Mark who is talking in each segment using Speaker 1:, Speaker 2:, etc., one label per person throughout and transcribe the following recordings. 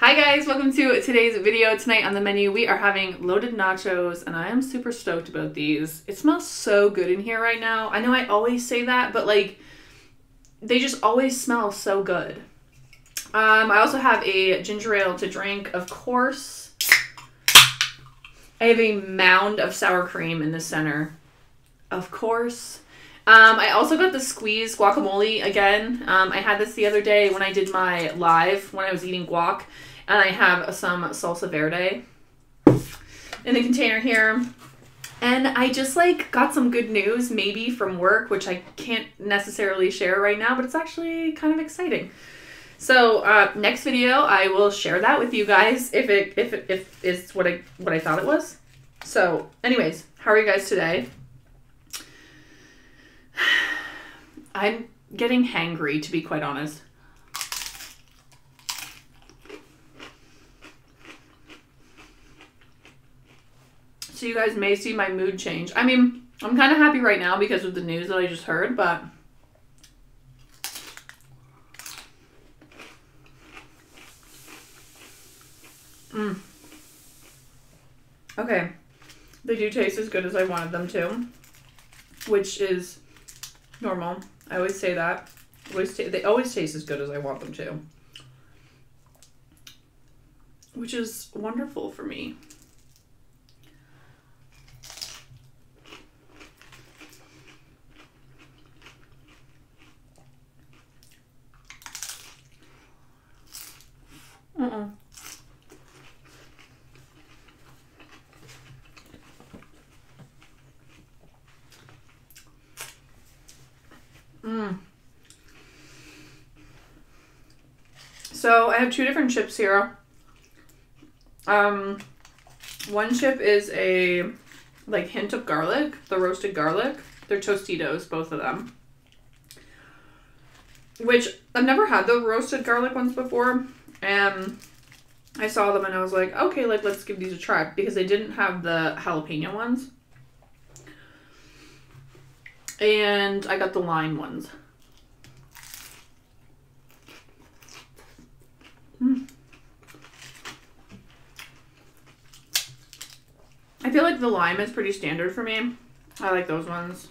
Speaker 1: Hi guys, welcome to today's video. Tonight on the menu we are having loaded nachos and I am super stoked about these. It smells so good in here right now. I know I always say that, but like they just always smell so good. I also have a ginger ale to drink, of course. I have a mound of sour cream in the center, of course. I also got the squeezed guacamole again. I had this the other day when I did my live when I was eating guac. And I have some salsa verde in the container here. And I just like got some good news maybe from work, which I can't necessarily share right now, but it's actually kind of exciting. So next video I will share that with you guys if it's what I thought it was. So anyways, how are you guys today? I'm getting hangry, to be quite honest. So you guys may see my mood change. I mean, I'm kind of happy right now because of the news that I just heard, but okay. They do taste as good as I wanted them to, which is normal. I always say that. They always taste as good as I want them to, which is wonderful for me. So I have two different chips here. One chip is a like hint of garlic, the roasted garlic. They're Tostitos, both of them. Which I've never had the roasted garlic ones before, and I saw them and I was like, okay, like let's give these a try because they didn't have the jalapeno ones. And I got the lime ones. I feel like the lime is pretty standard for me. I like those ones.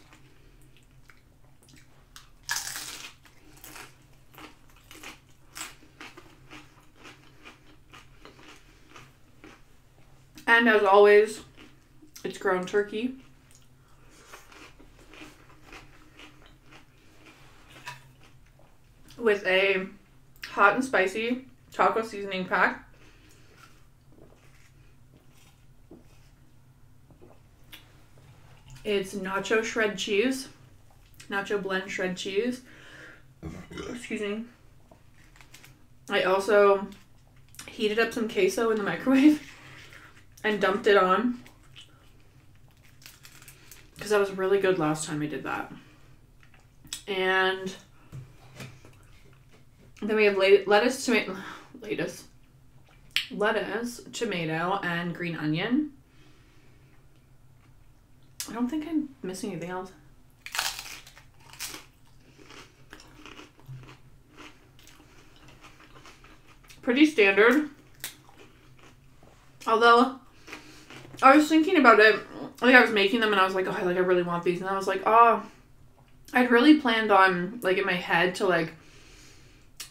Speaker 1: And as always, it's ground turkey. With a hot and spicy taco seasoning pack. It's nacho shred cheese. Nacho blend shred cheese. Excuse me. I also heated up some queso in the microwave and dumped it on because that was really good last time I did that. And then we have lettuce, tomato, and green onion. I don't think I'm missing anything else. Pretty standard. Although, I was thinking about it, like I was making them and I was like, oh, I really want these. And I was like, oh, I'd really planned on, like in my head to like,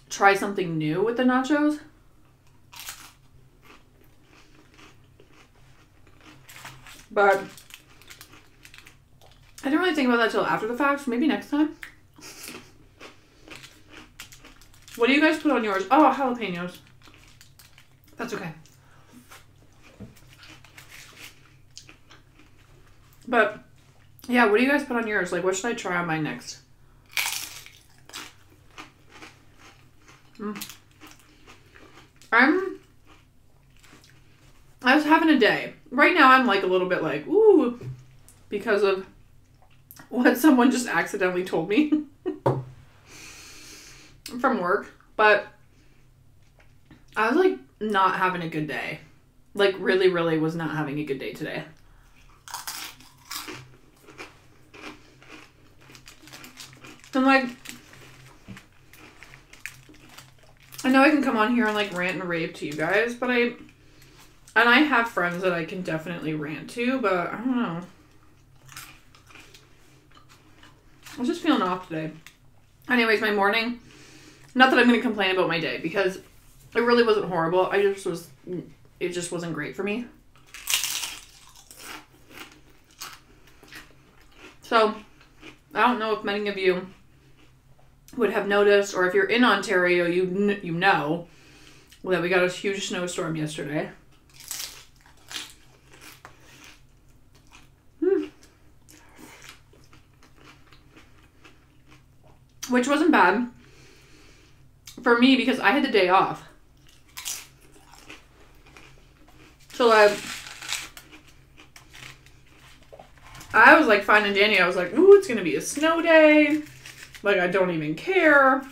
Speaker 1: try something new with the nachos. But I didn't really think about that till after the fact. Maybe next time. What do you guys put on yours? Oh, jalapenos. That's okay. But yeah, what do you guys put on yours? Like, what should I try on mine next? I was having a day. Right now I'm like a little bit like, ooh, because of what someone just accidentally told me from work. But I was like not having a good day. Like really, really was not having a good day today. I'm like, I know I can come on here and like rant and rave to you guys, but I have friends that I can definitely rant to, but I don't know. I was just feeling off today. Anyways, my morning, not that I'm going to complain about my day because it really wasn't horrible. It just wasn't great for me. So, I don't know if many of you would have noticed, or if you're in Ontario, you know that we got a huge snowstorm yesterday. Which wasn't bad for me because I had the day off. So I was like fine and dandy. I was like, ooh, it's gonna be a snow day. Like, I don't even care.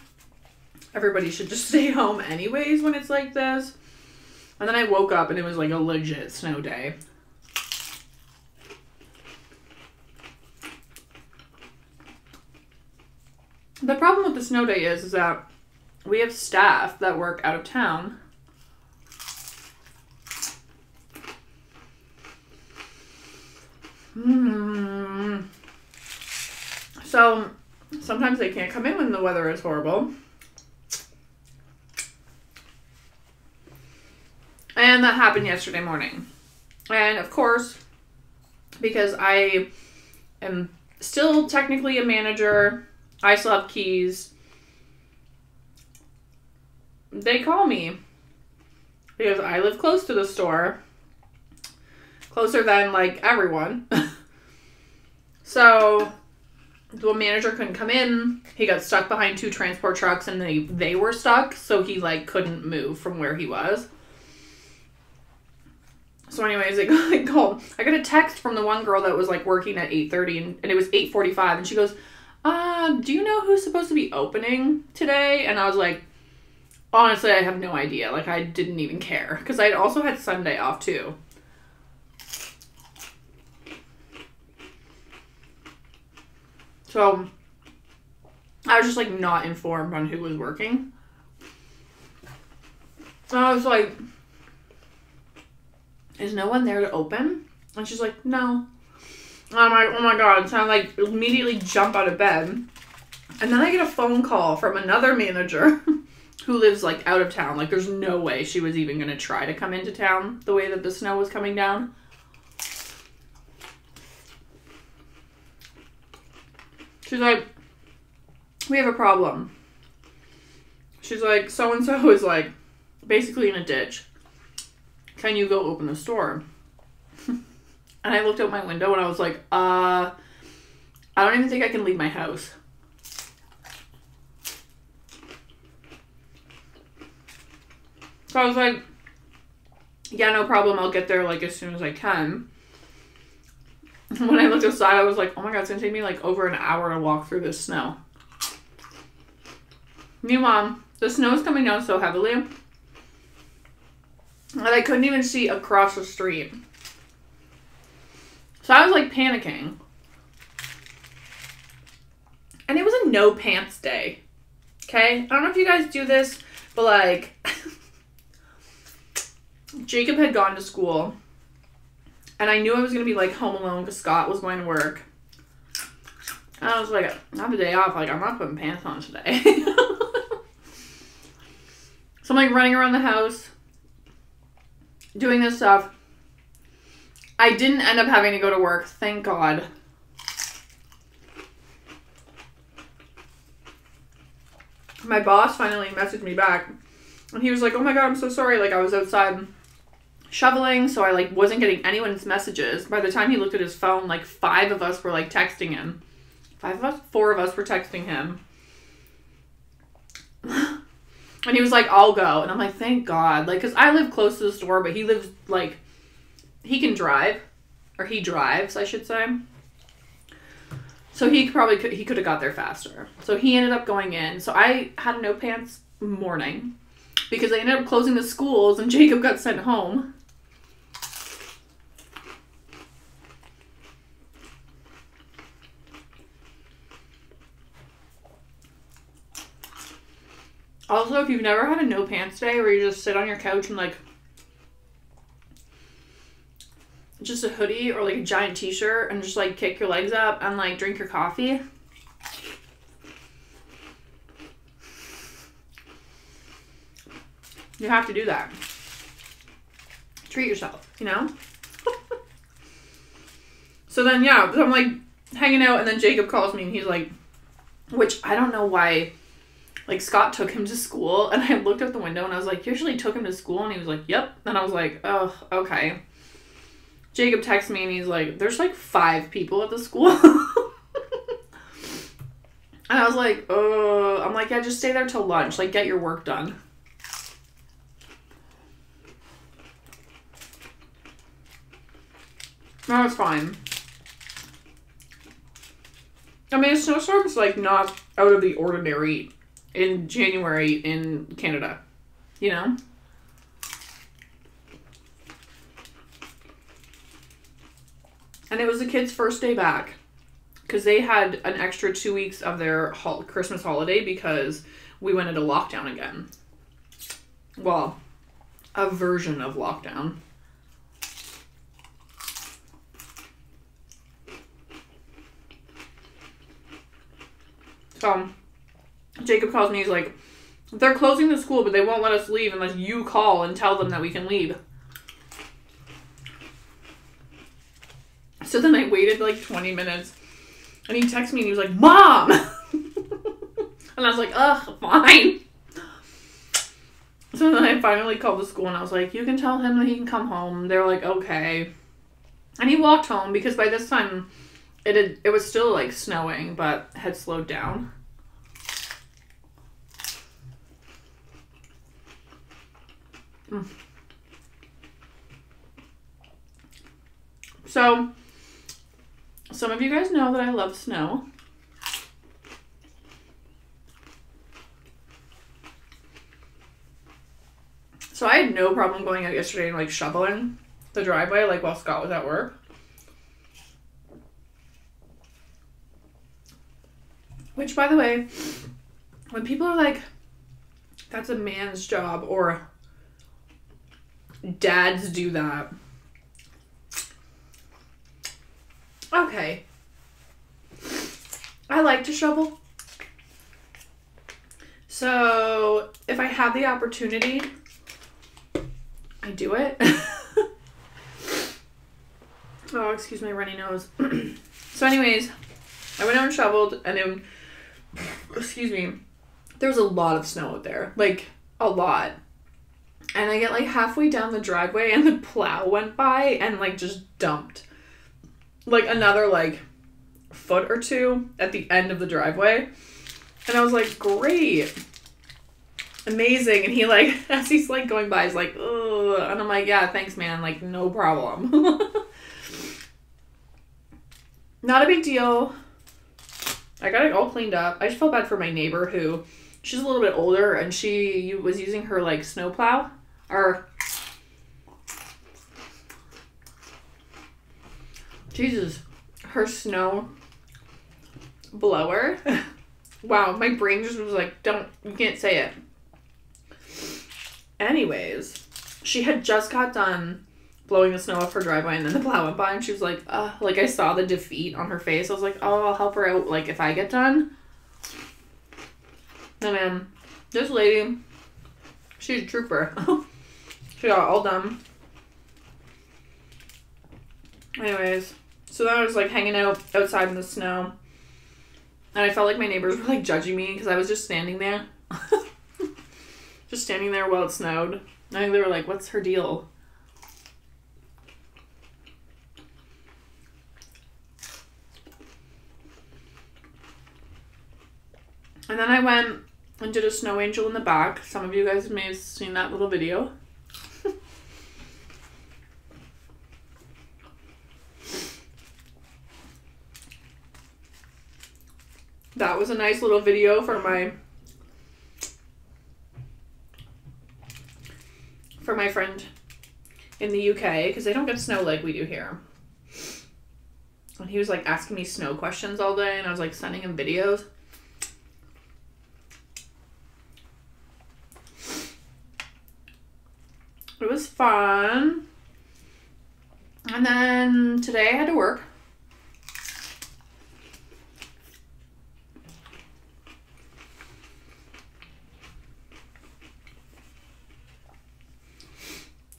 Speaker 1: Everybody should just stay home anyways when it's like this. And then I woke up and it was like a legit snow day. The problem with the snow day is that we have staff that work out of town. So sometimes they can't come in when the weather is horrible. And that happened yesterday morning. And of course, because I am still technically a manager, I still have keys, they call me because I live close to the store. Closer than like everyone. So the manager couldn't come in. He got stuck behind 2 transport trucks and they were stuck, so he like couldn't move from where he was. So anyways, they called. I got a text from the one girl that was like working at 8:30 and it was 8:45 and she goes, do you know who's supposed to be opening today? And I was like, honestly, I have no idea. Like, I didn't even care because I also had Sunday off too. So I was just like not informed on who was working. And I was like, is no one there to open? And she's like, no. And I'm like, oh my god. So I like immediately jump out of bed. And then I get a phone call from another manager who lives like out of town. Like, there's no way she was even going to try to come into town the way that the snow was coming down. She's like, we have a problem. She's like, so-and-so is like basically in a ditch. Can you go open the store? And I looked out my window and I was like, I don't even think I can leave my house. So I was like, yeah, no problem. I'll get there like as soon as I can. When I looked outside, I was like, oh my god, it's going to take me like over an hour to walk through this snow. Meanwhile, the snow is coming down so heavily that I couldn't even see across the street. So I was like panicking. And it was a no pants day. Okay? I don't know if you guys do this, but like, Jacob had gone to school. And I knew I was going to be, like, home alone because Scott was going to work. And I was like, I have a day off. Like, I'm not putting pants on today. So I'm, like, running around the house, doing this stuff. I didn't end up having to go to work. Thank God. My boss finally messaged me back. And he was like, oh, my God, I'm so sorry. Like, I was outside shoveling, so I like wasn't getting anyone's messages. By the time he looked at his phone, like 5 of us were like texting him. 5 of us? 4 of us were texting him. And he was like, I'll go. And I'm like, thank God. Like, because I live close to the store, but he lives like, he can drive. Or he drives, I should say. So he could have got there faster. So he ended up going in. So I had a no pants morning because they ended up closing the schools and Jacob got sent home. Also, if you've never had a no pants day where you just sit on your couch and like just a hoodie or like a giant t-shirt and just like kick your legs up and like drink your coffee. You have to do that. Treat yourself, you know? So then, yeah, so I'm like hanging out and then Jacob calls me and he's like, which I don't know why, like Scott took him to school and I looked out the window and I was like, you usually took him to school? And he was like, yep. And I was like, oh, okay. Jacob texts me and he's like, there's like 5 people at the school. And I was like, oh, I'm like, yeah, just stay there till lunch. Like, get your work done. No, it's fine. I mean, a snowstorm is like not out of the ordinary in January in Canada, you know? And it was the kids' first day back because they had an extra 2 weeks of their Christmas holiday because we went into lockdown again. Well, a version of lockdown. So, Jacob calls me, he's like, they're closing the school, but they won't let us leave unless you call and tell them that we can leave. So then I waited like 20 minutes, and he texted me and he was like, Mom! And I was like, ugh, fine. So then I finally called the school and I was like, you can tell him that he can come home. They were like, okay. And he walked home because by this time it was still like snowing, but had slowed down. So, some of you guys know that I love snow. So I had no problem going out yesterday and like shoveling the driveway like while Scott was at work. Which, by the way, when people are like, that's a man's job or dads do that. Okay. I like to shovel. So if I have the opportunity, I do it. Oh, excuse my runny nose. So anyways, I went out and shoveled and then, excuse me, there was a lot of snow out there. Like, a lot. And I get like halfway down the driveway and the plow went by and like just dumped like another like foot or 2 at the end of the driveway. And I was like, great. Amazing. And he like, as he's like going by, he's like, ugh. And I'm like, yeah, thanks, man. Like, no problem. Not a big deal. I got it all cleaned up. I just felt bad for my neighbor who, she's a little bit older and she was using her like snow plow or Jesus, her snow blower. Wow, my brain just was like, you can't say it. Anyways, she had just got done blowing the snow off her driveway and then the plow went by and she was like, like I saw the defeat on her face. I was like, oh, I'll help her out like if I get done. No, man, this lady, she's a trooper. She got all done. Anyways, so then I was like hanging out outside in the snow and I felt like my neighbors were like judging me because I was just standing there. Just standing there while it snowed. I think they were like, what's her deal? And then I went and did a snow angel in the back. Some of you guys may have seen that little video. That was a nice little video for my friend in the UK because they don't get snow like we do here. And he was like asking me snow questions all day and I was like sending him videos. It was fun. And then today I had to work.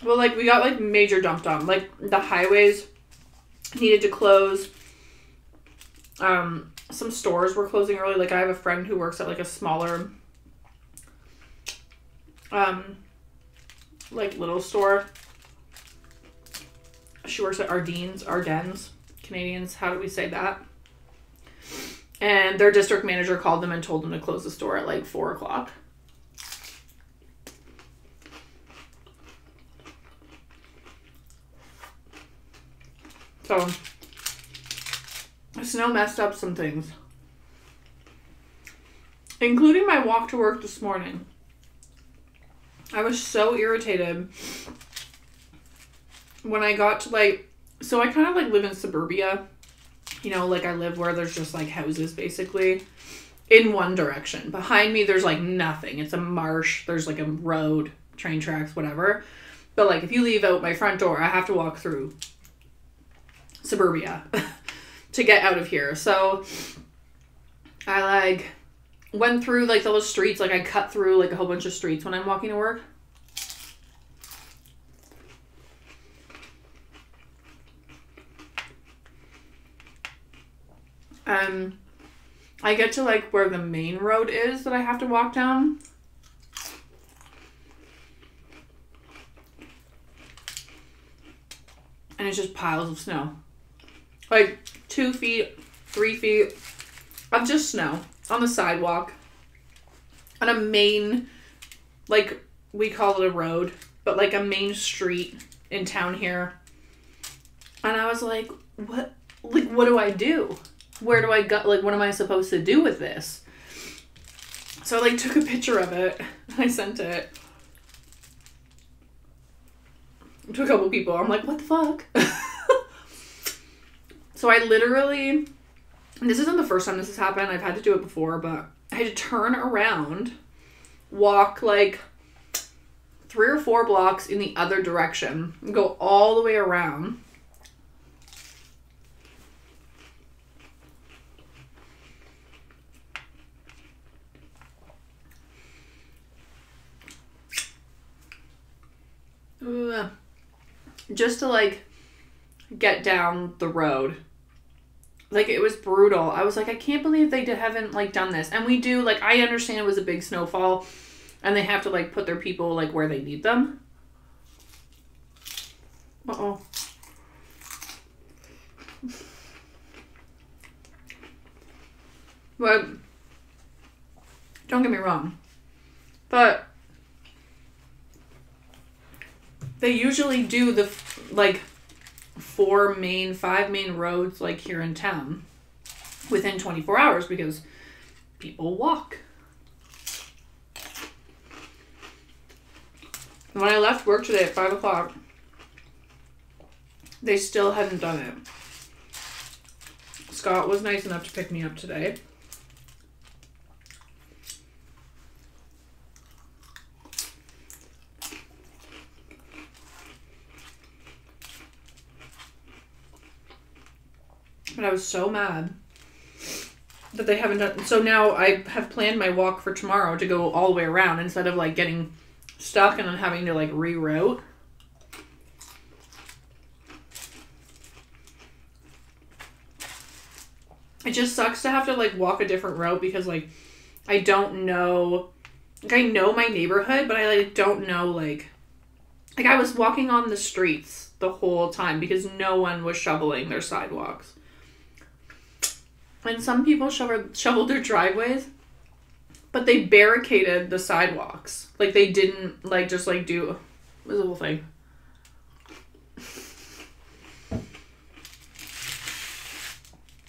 Speaker 1: Well, like, we got, like, major dumped on. Like, the highways needed to close. Some stores were closing early. Like, I have a friend who works at, like, a smaller, like, little store. She works at Ardennes, Canadians. How do we say that? And their district manager called them and told them to close the store at, like, 4 o'clock. So, the snow messed up some things. Including my walk to work this morning. I was so irritated when I got to, like, so I kind of, like, live in suburbia. You know, like, I live where there's just, like, houses, basically, in one direction. Behind me, there's, like, nothing. It's a marsh. There's, like, a road, train tracks, whatever. But, like, if you leave out my front door, I have to walk through suburbia to get out of here. So I, like, went through, like, those streets. Like, I cut through, like, a whole bunch of streets when I'm walking to work. I get to, like, where the main road is that I have to walk down. And it's just piles of snow. Like, 2 feet, 3 feet of just snow on the sidewalk. On a main, like, we call it a road, but, like, a main street in town here. And I was like, what do I do? Where do I go? Like, what am I supposed to do with this? So I, like, took a picture of it. I sent it to a couple people. I'm like, what the fuck? So I literally, and this isn't the first time this has happened. I've had to do it before, but I had to turn around, walk, like, 3 or 4 blocks in the other direction, and go all the way around. Just to, like, get down the road. Like, it was brutal. I was like, I can't believe they haven't, like, done this. And we do, like, I understand it was a big snowfall and they have to, like, put their people, like, where they need them. Uh-oh. But don't get me wrong, but they usually do the, like, 5 main roads, like, here in town within 24 hours because people walk. When I left work today at 5 o'clock, they still hadn't done it. Scott was nice enough to pick me up today. But I was so mad that they haven't done. So now I have planned my walk for tomorrow to go all the way around instead of, like, getting stuck and then having to, like, reroute. It just sucks to have to, like, walk a different route because, like, I don't know. Like, I know my neighborhood, but I, like, don't know, like, I was walking on the streets the whole time because no one was shoveling their sidewalks. And some people shoveled their driveways, but they barricaded the sidewalks. Like, they didn't, like, just, like, do... It was a whole thing.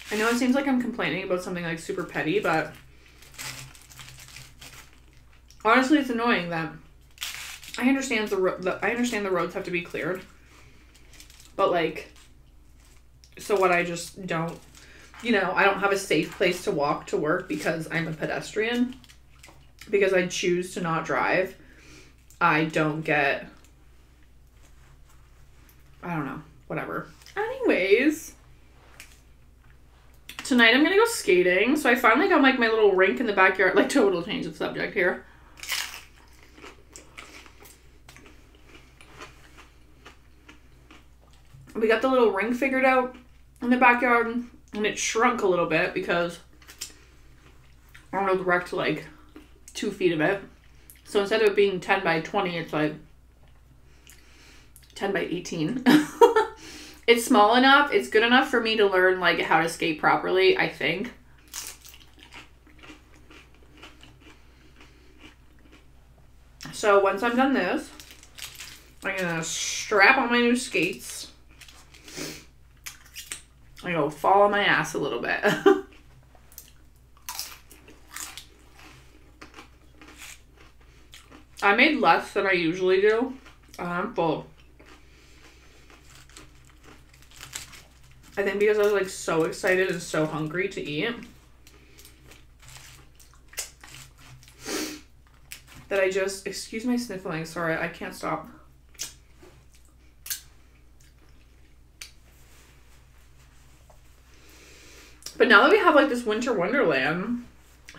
Speaker 1: I know it seems like I'm complaining about something, like, super petty, but... Honestly, it's annoying that... I understand the roads have to be cleared. But, like... So what, I just don't... You know, I don't have a safe place to walk to work because I'm a pedestrian. Because I choose to not drive. I don't get I don't know. Whatever. Anyways. Tonight I'm gonna go skating. So I finally got like my little rink in the backyard. Like total change of subject here. We got the little rink figured out in the backyard, and it shrunk a little bit because Arnold wrecked like 2 feet of it. So instead of it being 10 by 20, it's like 10 by 18. It's small enough. It's good enough for me to learn like how to skate properly, I think. So once I'm done this, I'm gonna strap on my new skates. I go fall on my ass a little bit. I made less than I usually do. I'm full. I think because I was like so excited and so hungry to eat that I just, excuse my sniffling, sorry, I can't stop. But now that we have like this winter wonderland,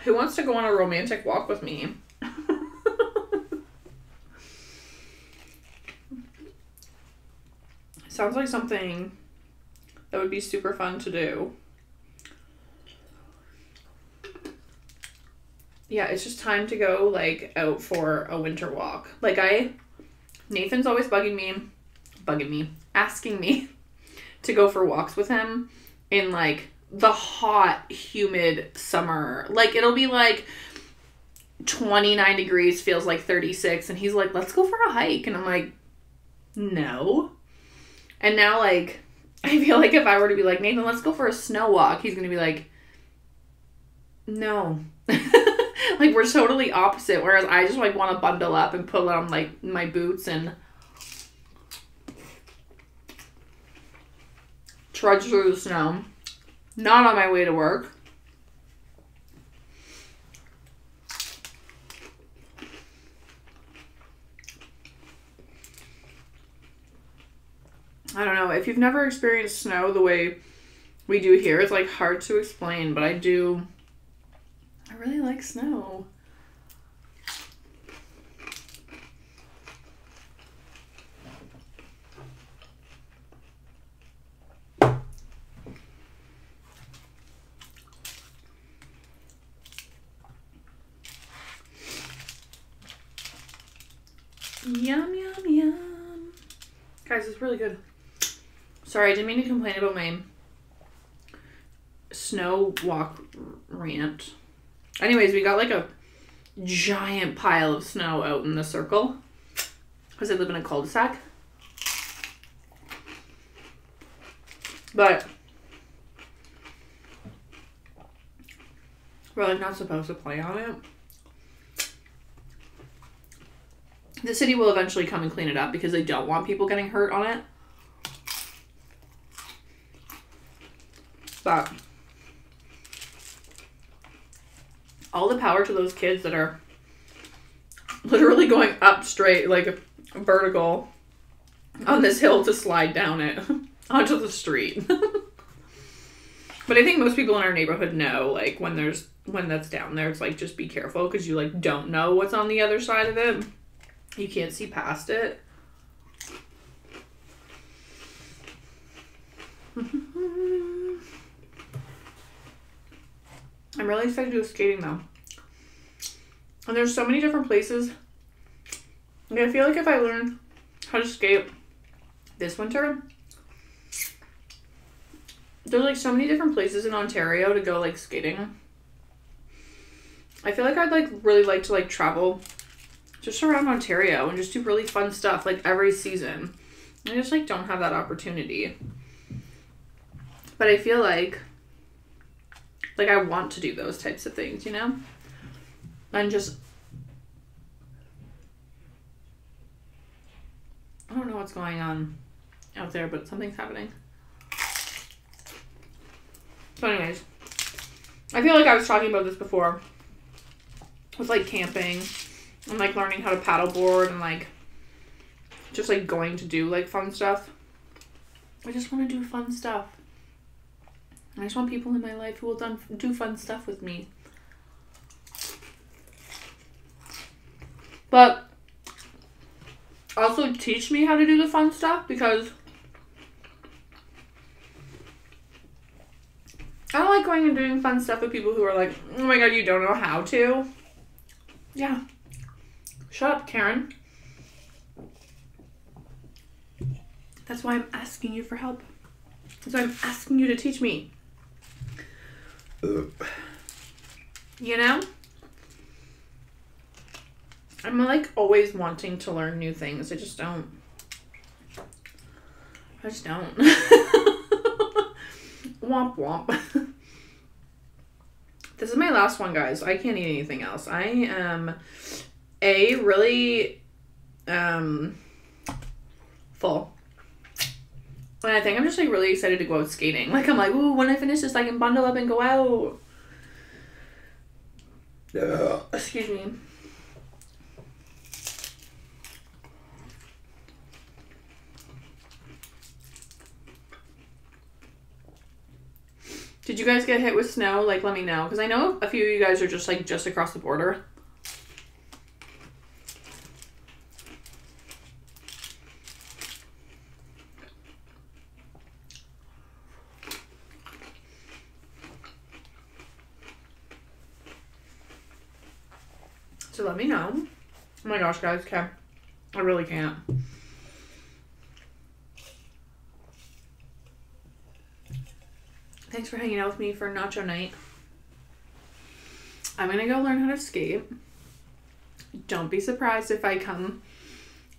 Speaker 1: who wants to go on a romantic walk with me? Sounds like something that would be super fun to do. Yeah, it's just time to go like out for a winter walk. Like Nathan's always asking me to go for walks with him in like the hot, humid summer. Like it'll be like 29 degrees, feels like 36, and he's like, let's go for a hike. And I'm like, no. And now like I feel like if I were to be like, Nathan, let's go for a snow walk, he's gonna be like, no. Like we're totally opposite, whereas I just like want to bundle up and put on like my boots and trudge through the snow. Not on my way to work. I don't know. If you've never experienced snow the way we do here, it's like hard to explain, but I really like snow. Yum, yum, yum. Guys, it's really good. Sorry, I didn't mean to complain about my snow walk rant. Anyways, we got like a giant pile of snow out in the circle because I live in a cul-de-sac. But we're like not supposed to play on it. The city will eventually come and clean it up because they don't want people getting hurt on it. But all the power to those kids that are literally going up straight, like vertical, on this hill to slide down it onto the street. But I think most people in our neighborhood know, like, when that's down there, it's like, just be careful because you, like, don't know what's on the other side of it. You can't see past it. I'm really excited to go skating though. And there's so many different places. Like, I feel like if I learn how to skate this winter, there's like so many different places in Ontario to go like skating. I feel like I'd like really like to like travel just around Ontario and just do really fun stuff like every season. I just like don't have that opportunity. But I feel like I want to do those types of things, you know? And just, I don't know what's going on out there, but something's happening. So anyways, I feel like I was talking about this before with like camping and like learning how to paddleboard and like just like going to do like fun stuff. I just want to do fun stuff. I just want people in my life who will do fun stuff with me. But also teach me how to do the fun stuff, because I don't like going and doing fun stuff with people who are like, oh my god, you don't know how to. Yeah. Shut up, Karen. That's why I'm asking you for help. That's why I'm asking you to teach me. You know? I'm like always wanting to learn new things. I just don't. Womp womp. This is my last one, guys. I can't eat anything else. I am really full. And I think I'm just like really excited to go out skating. Like I'm like, ooh, when I finish this I can bundle up and go out. Excuse me. Did you guys get hit with snow? Like, let me know. Because I know a few of you guys are just, like, just across the border. So let me know. Oh my gosh, guys. Okay. I really can't. Thanks for hanging out with me for nacho night. I'm gonna go learn how to skate. Don't be surprised if I come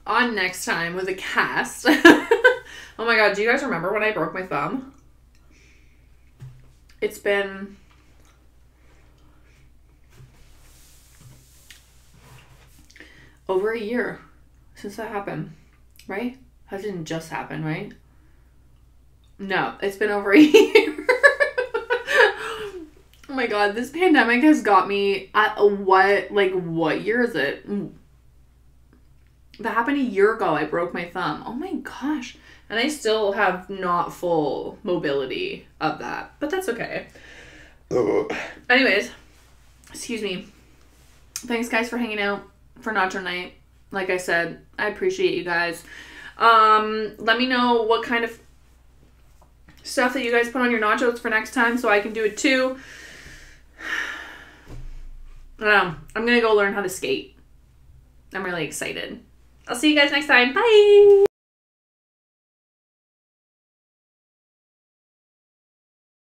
Speaker 1: on next time with a cast. Oh my god, do you guys remember when I broke my thumb? It's been over a year since that happened, right? That didn't just happen, right? No, it's been over a year. Oh my god, this pandemic has got me at what year is it? That happened a year ago. I broke my thumb. Oh my gosh. And I still have not full mobility of that, but that's okay. Anyways, excuse me. Thanks guys for hanging out for nacho night. Like I said, I appreciate you guys. Let me know what kind of stuff that you guys put on your nachos for next time so I can do it too. I'm gonna go learn how to skate. I'm really excited. I'll see you guys next time. Bye!